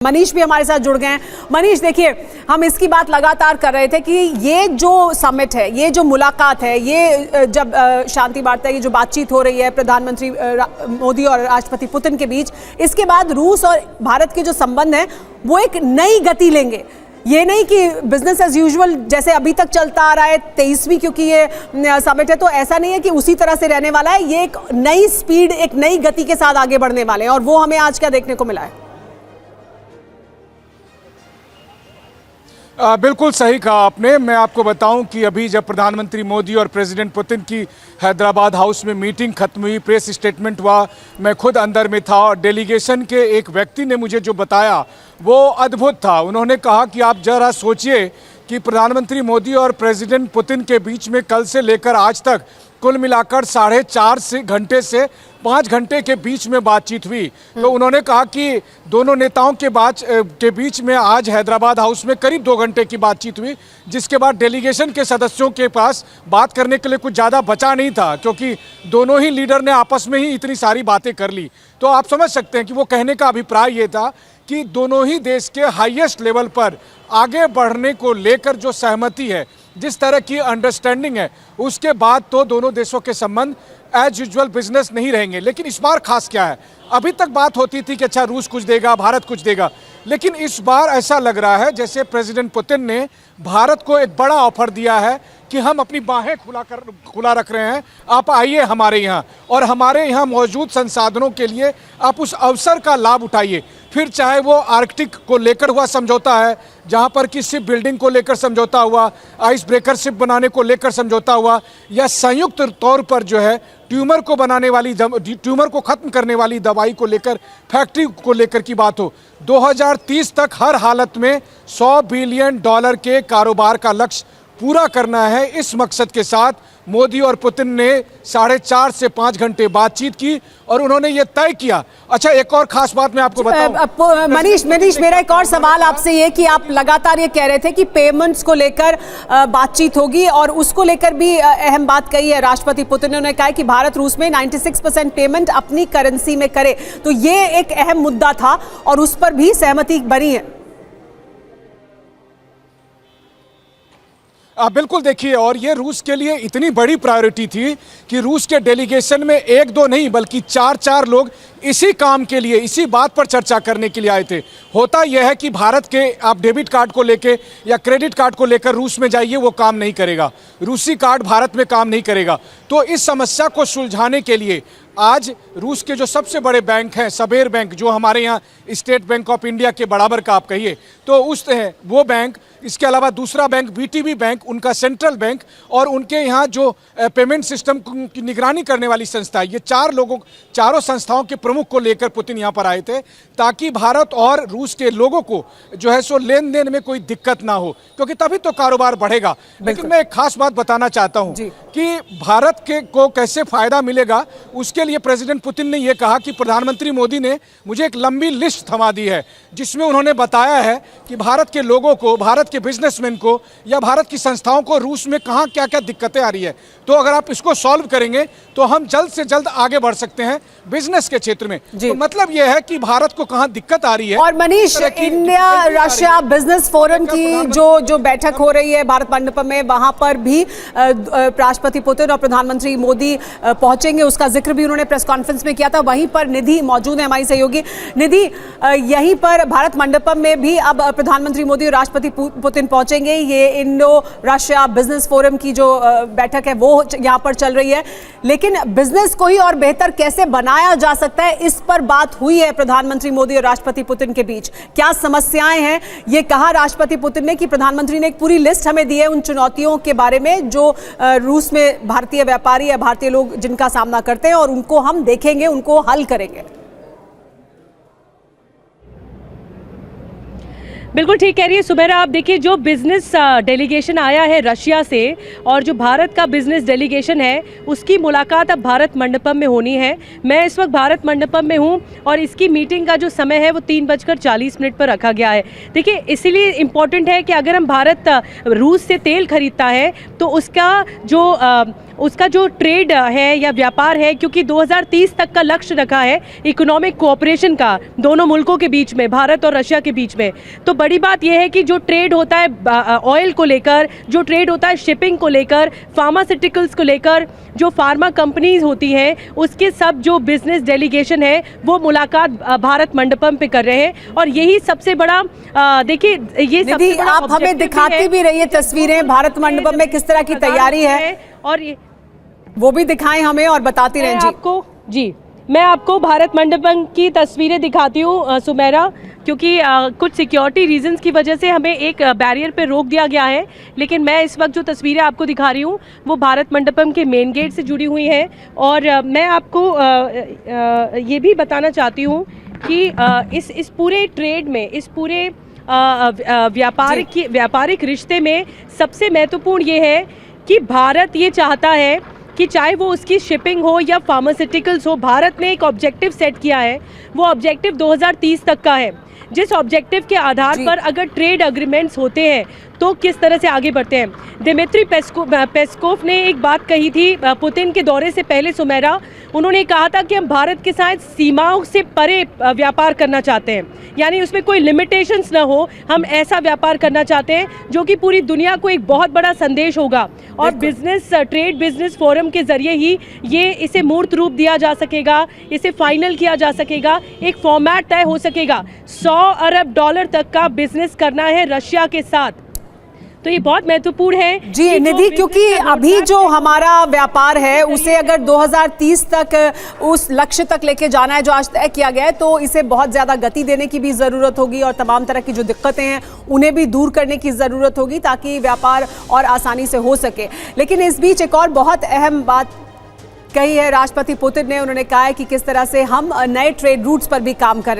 मनीष भी हमारे साथ जुड़ गए हैं। मनीष, देखिए, हम इसकी बात लगातार कर रहे थे कि ये जो समिट है, ये जो मुलाकात है, ये जब शांति वार्ता, ये जो बातचीत हो रही है प्रधानमंत्री मोदी और राष्ट्रपति पुतिन के बीच, इसके बाद रूस और भारत के जो संबंध हैं वो एक नई गति लेंगे। ये नहीं कि बिजनेस एज यूजुअल जैसे अभी तक चलता आ रहा है, 23वीं क्योंकि ये समिट है तो ऐसा नहीं है कि उसी तरह से रहने वाला है। ये एक नई स्पीड, एक नई गति के साथ आगे बढ़ने वाले हैं और वो हमें आज क्या देखने को मिला है। बिल्कुल सही कहा आपने। मैं आपको बताऊं कि अभी जब प्रधानमंत्री मोदी और प्रेसिडेंट पुतिन की हैदराबाद हाउस में मीटिंग खत्म हुई, प्रेस स्टेटमेंट हुआ, मैं खुद अंदर में था और डेलीगेशन के एक व्यक्ति ने मुझे जो बताया वो अद्भुत था। उन्होंने कहा कि आप जरा सोचिए कि प्रधानमंत्री मोदी और प्रेसिडेंट पुतिन के बीच में कल से लेकर आज तक कुल मिलाकर 4.5 घंटे से 5 घंटे के बीच में बातचीत हुई। तो उन्होंने कहा कि दोनों नेताओं के बीच में आज हैदराबाद हाउस में करीब 2 घंटे की बातचीत हुई, जिसके बाद डेलीगेशन के सदस्यों के पास बात करने के लिए कुछ ज़्यादा बचा नहीं था, क्योंकि दोनों ही लीडर ने आपस में ही इतनी सारी बातें कर ली। तो आप समझ सकते हैं कि वो कहने का अभिप्राय ये था कि दोनों ही देश के हाईएस्ट लेवल पर आगे बढ़ने को लेकर जो सहमति है, जिस तरह की अंडरस्टैंडिंग है, उसके बाद तो दोनों देशों के संबंध एज यूजुअल बिजनेस नहीं रहेंगे। लेकिन इस बार खास क्या है, अभी तक बात होती थी कि अच्छा रूस कुछ देगा, भारत कुछ देगा, लेकिन इस बार ऐसा लग रहा है जैसे प्रेसिडेंट पुतिन ने भारत को एक बड़ा ऑफर दिया है कि हम अपनी बाहें खुला रख रहे हैं, आप आइए हमारे यहाँ और हमारे यहाँ मौजूद संसाधनों के लिए आप उस अवसर का लाभ उठाइए। फिर चाहे वो आर्कटिक को लेकर हुआ समझौता है, जहाँ पर कि शिप बिल्डिंग को लेकर समझौता हुआ, आइस ब्रेकर शिप बनाने को लेकर समझौता हुआ, या संयुक्त तौर पर जो है ट्यूमर को खत्म करने वाली दवाई को लेकर, फैक्ट्री को लेकर की बात हो। 2030 तक हर हालत में $100 बिलियन के कारोबार का लक्ष्य पूरा करना है। इस मकसद के साथ मोदी और पुतिन ने 4.5 से 5 घंटे बातचीत की और उन्होंने ये तय किया। अच्छा, एक और खास बात मैं आपको बताऊं। मनीष, मेरा एक और सवाल आपसे ये कि आप लगातार ये कह रहे थे कि पेमेंट्स को लेकर बातचीत होगी और उसको लेकर भी अहम बात कही है राष्ट्रपति पुतिन ने। उन्होंने कहा कि भारत रूस में 96% पेमेंट अपनी करेंसी में करे, तो ये एक अहम मुद्दा था और उस पर भी सहमति बनी है। बिल्कुल, देखिए, और ये रूस के लिए इतनी बड़ी प्रायोरिटी थी कि रूस के डेलीगेशन में 1-2 नहीं बल्कि 4 लोग इसी काम के लिए, इसी बात पर चर्चा करने के लिए आए थे। होता यह है कि भारत के आप डेबिट कार्ड को लेके या क्रेडिट कार्ड को लेकर रूस में जाइए, वो काम नहीं करेगा, रूसी कार्ड भारत में काम नहीं करेगा। तो इस समस्या को सुलझाने के लिए आज रूस के जो सबसे बड़े बैंक हैं, सबेर बैंक, जो हमारे यहाँ स्टेट बैंक ऑफ इंडिया के बराबर का आप कहिए, तो वो बैंक, इसके अलावा दूसरा बैंक बीटीबी बैंक, उनका सेंट्रल बैंक, और उनके यहाँ जो पेमेंट सिस्टम की निगरानी करने वाली संस्था, ये चारों संस्थाओं के प्रमुख को लेकर पुतिन यहाँ पर आए थे, ताकि भारत और रूस के लोगों को जो है सो लेन देन में कोई दिक्कत ना हो, क्योंकि तभी तो कारोबार बढ़ेगा। लेकिन मैं एक खास बात बताना चाहता हूँ कि भारत को कैसे फायदा मिलेगा, उसके लिए प्रेसिडेंट पुतिन ने यह कहा कि प्रधानमंत्री मोदी ने मुझे एक लंबी लिस्ट थमा दी है, जिसमें उन्होंने बताया है कि भारत के लोगों को, भारत के बिजनेसमैन को या भारत की संस्थाओं को रूस में कहाँ क्या क्या दिक्कतें आ रही है। तो अगर आप इसको सॉल्व करेंगे तो हम जल्द से जल्द आगे बढ़ सकते हैं बिजनेस के क्षेत्र में। तो मतलब यह है कि भारत को कहाँ दिक्कत आ रही है। और Manish, India Russia business forum की जो बैठक हो रही है भारत मंडपम में, वहां पर भी राष्ट्रपति पुतिन और प्रधानमंत्री मोदी पहुंचेंगे, उसका जिक्र भी उन्होंने प्रेस कॉन्फ्रेंस में किया था। वहीं पर निधि मौजूद है, हमारी सहयोगी निधि। यहीं पर भारत मंडपम में भी अब प्रधानमंत्री मोदी और राष्ट्रपति पुतिन पहुंचेंगे। ये इंडो रशिया बिजनेस फोरम की जो बैठक है वो यहाँ पर चल रही है, लेकिन बिजनेस को ही और बेहतर कैसे बनाया जा सकता है, इस पर बात हुई है प्रधानमंत्री मोदी और राष्ट्रपति पुतिन के बीच। क्या समस्याएं हैं, ये कहा राष्ट्रपति पुतिन ने कि प्रधानमंत्री ने एक पूरी लिस्ट हमें दी है उन चुनौतियों के बारे में जो रूस में भारतीय व्यापारी या भारतीय लोग जिनका सामना करते हैं, और उनको हम देखेंगे, उनको हल करेंगे। बिल्कुल ठीक कह रही है सुमेरा। आप देखिए, जो बिजनेस डेलीगेशन आया है रशिया से और जो भारत का बिजनेस डेलीगेशन है, उसकी मुलाकात अब भारत मंडपम में होनी है। मैं इस वक्त भारत मंडपम में हूं और इसकी मीटिंग का जो समय है वो 3:40 पर रखा गया है। देखिए, इसीलिए इम्पॉर्टेंट है कि अगर हम रूस से तेल खरीदता है तो उसका जो उसका जो ट्रेड है या व्यापार है, क्योंकि 2030 तक का लक्ष्य रखा है इकोनॉमिक कोऑपरेशन का दोनों मुल्कों के बीच में, भारत और रशिया के बीच में। तो बड़ी बात यह है कि जो ट्रेड होता है ऑयल को लेकर, जो ट्रेड होता है शिपिंग को लेकर, फार्मास्यूटिकल्स को लेकर, जो फार्मा कंपनीज होती हैं, उसके सब जो बिजनेस डेलीगेशन है वो मुलाकात भारत मंडपम पे कर रहे हैं। और यही सबसे बड़ा देखिए, ये सबसे बड़ा आप हमें दिखाती भी रही है तस्वीरें भारत मंडपम में किस तरह की तैयारी है, और ये वो भी दिखाएं हमें और बताती रहें जी। मैं आपको भारत मंडपम की तस्वीरें दिखाती हूँ सुमेरा, क्योंकि कुछ सिक्योरिटी रीजंस की वजह से हमें एक बैरियर पे रोक दिया गया है, लेकिन मैं इस वक्त जो तस्वीरें आपको दिखा रही हूँ वो भारत मंडपम के मेन गेट से जुड़ी हुई हैं। और मैं आपको ये भी बताना चाहती हूँ कि इस पूरे ट्रेड में, इस पूरे व्यापारिक रिश्ते में सबसे महत्वपूर्ण ये है कि भारत ये चाहता है कि चाहे वो उसकी शिपिंग हो या फार्मास्यूटिकल्स हो, भारत ने एक ऑब्जेक्टिव सेट किया है। वो ऑब्जेक्टिव 2030 तक का है, जिस ऑब्जेक्टिव के आधार पर अगर ट्रेड एग्रीमेंट्स होते हैं तो किस तरह से आगे बढ़ते हैं। दिमित्री पेस्कोव ने एक बात कही थी पुतिन के दौरे से पहले सुमेरा, उन्होंने कहा था कि हम भारत के साथ सीमाओं से परे व्यापार करना चाहते हैं, यानी उसमें कोई लिमिटेशंस ना हो, हम ऐसा व्यापार करना चाहते हैं जो कि पूरी दुनिया को एक बहुत बड़ा संदेश होगा। और ट्रेड बिजनेस फोरम के जरिए ही ये इसे मूर्त रूप दिया जा सकेगा, इसे फाइनल किया जा सकेगा, एक फॉर्मेट तय हो सकेगा। 100 अरब डॉलर तक का बिजनेस करना है रशिया के साथ, तो ये बहुत महत्वपूर्ण है जी निधि, क्योंकि अभी जो हमारा व्यापार है उसे अगर 2030 तक उस लक्ष्य तक लेके जाना है जो आज तय किया गया है, तो इसे बहुत ज़्यादा गति देने की भी ज़रूरत होगी और तमाम तरह की जो दिक्कतें हैं उन्हें भी दूर करने की ज़रूरत होगी ताकि व्यापार और आसानी से हो सके। लेकिन इस बीच एक और बहुत अहम बात कही है राष्ट्रपति पुतिन ने, उन्होंने कहा है कि किस तरह से हम नए ट्रेड रूट्स पर भी काम कर रहे हैं।